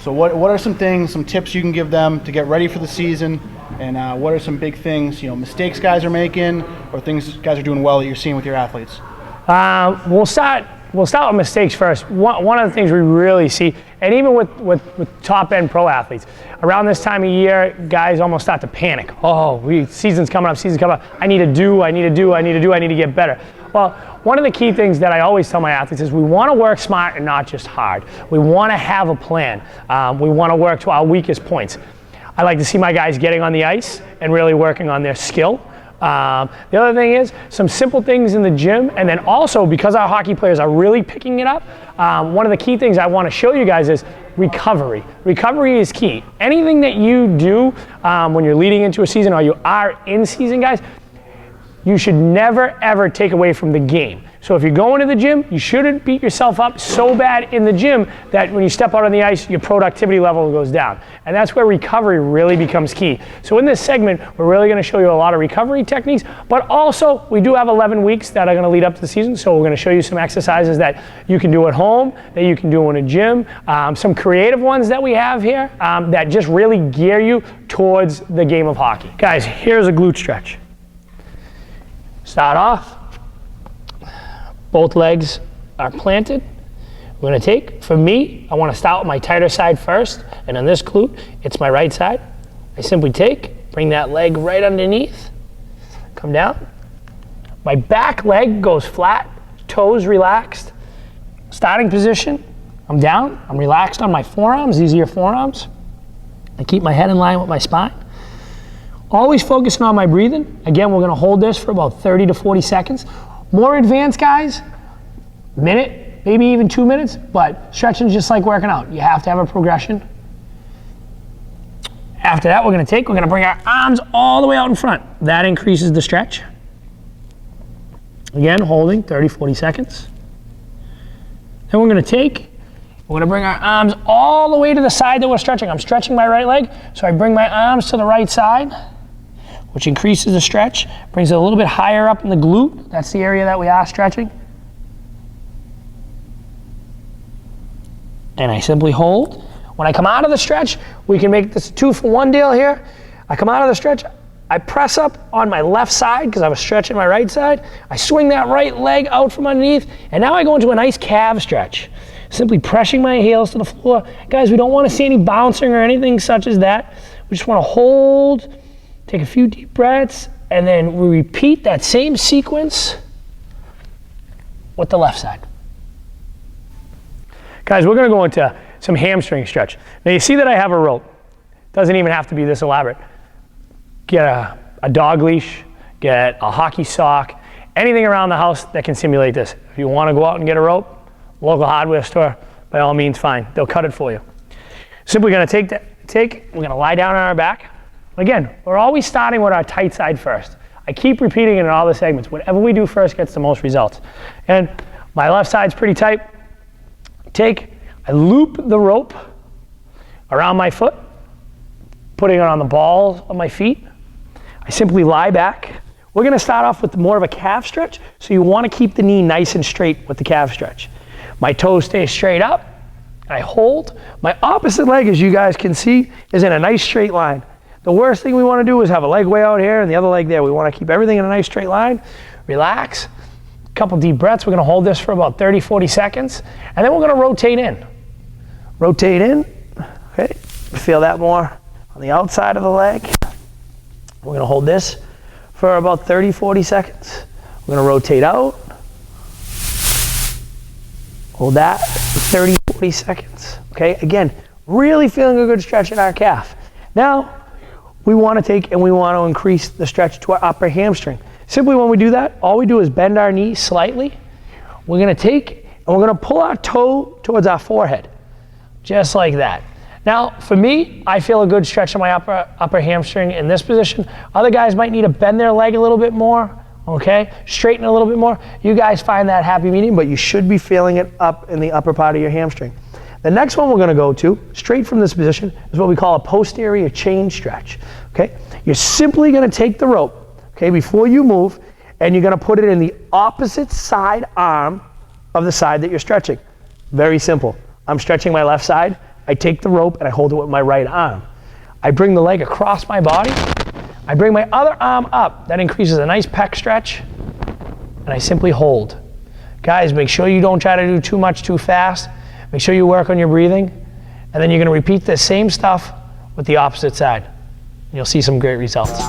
So what are some things, some tips you can give them to get ready for the season? And what are some big things, mistakes guys are making or things guys are doing well that you're seeing with your athletes? We'll start with mistakes first. One of the things we really see, and even with top-end pro athletes, around this time of year, guys almost start to panic. Oh, season's coming up, I need to get better. Well, one of the key things that I always tell my athletes is we want to work smart and not just hard. We want to have a plan. We want to work to our weakest points. I like to see my guys getting on the ice and really working on their skill. The other thing is some simple things in the gym, and then also because our hockey players are really picking it up, one of the key things I want to show you guys is recovery. Recovery is key. Anything that you do when you're leading into a season or you are in season, guys, you should never ever take away from the game. So if you're going to the gym, you shouldn't beat yourself up so bad in the gym that when you step out on the ice, your productivity level goes down. And that's where recovery really becomes key. So in this segment, we're really going to show you a lot of recovery techniques, but also we do have 11 weeks that are going to lead up to the season. So we're going to show you some exercises that you can do at home, that you can do in a gym, some creative ones that we have here that just really gear you towards the game of hockey. Guys, here's a glute stretch. Start off. Both legs are planted. We're gonna take, for me, I wanna start with my tighter side first, and on this glute, it's my right side. I simply take, bring that leg right underneath, come down. My back leg goes flat, toes relaxed. Starting position, I'm down, I'm relaxed on my forearms, these are your forearms. I keep my head in line with my spine. Always focusing on my breathing. Again, we're gonna hold this for about 30 to 40 seconds. More advanced guys, minute, maybe even 2 minutes, but stretching is just like working out. You have to have a progression. After that, we're gonna bring our arms all the way out in front. That increases the stretch. Again, holding 30, 40 seconds. Then we're gonna bring our arms all the way to the side that we're stretching. I'm stretching my right leg, so I bring my arms to the right side, which increases the stretch, brings it a little bit higher up in the glute. That's the area that we are stretching. And I simply hold. When I come out of the stretch, we can make this a 2-for-1 deal here. I come out of the stretch, I press up on my left side because I was stretching my right side. I swing that right leg out from underneath, and now I go into a nice calf stretch. Simply pressing my heels to the floor. Guys, we don't want to see any bouncing or anything such as that. We just want to hold, take a few deep breaths, and then we repeat that same sequence with the left side. Guys, we're gonna go into some hamstring stretch. Now you see that I have a rope. Doesn't even have to be this elaborate. Get a dog leash, get a hockey sock, anything around the house that can simulate this. If you wanna go out and get a rope, local hardware store, by all means, fine. They'll cut it for you. Simply gonna we're gonna lie down on our back. Again, we're always starting with our tight side first. I keep repeating it in all the segments. Whatever we do first gets the most results. And my left side's pretty tight. I loop the rope around my foot, putting it on the balls of my feet. I simply lie back. We're gonna start off with more of a calf stretch, so you wanna keep the knee nice and straight with the calf stretch. My toes stay straight up, I hold. My opposite leg, as you guys can see, is in a nice straight line. The worst thing we wanna do is have a leg way out here and the other leg there. We wanna keep everything in a nice straight line. Relax, a couple deep breaths. We're gonna hold this for about 30, 40 seconds, and then we're gonna rotate in. Rotate in, okay? Feel that more on the outside of the leg. We're gonna hold this for about 30, 40 seconds. We're gonna rotate out. Hold that 30, 40 seconds, okay? Again, really feeling a good stretch in our calf. Now, we wanna take and we wanna increase the stretch to our upper hamstring. Simply when we do that, all we do is bend our knee slightly. We're gonna take and we're gonna pull our toe towards our forehead, just like that. Now, for me, I feel a good stretch in my upper hamstring in this position. Other guys might need to bend their leg a little bit more, okay? Straighten a little bit more. You guys find that happy medium, but you should be feeling it up in the upper part of your hamstring. The next one we're gonna go to, straight from this position, is what we call a posterior chain stretch, okay? You're simply gonna take the rope, okay, before you move, and you're gonna put it in the opposite side arm of the side that you're stretching. Very simple. I'm stretching my left side. I take the rope and I hold it with my right arm. I bring the leg across my body. I bring my other arm up. That increases a nice pec stretch. And I simply hold. Guys, make sure you don't try to do too much too fast. Make sure you work on your breathing. And then you're going to repeat the same stuff with the opposite side. You'll see some great results.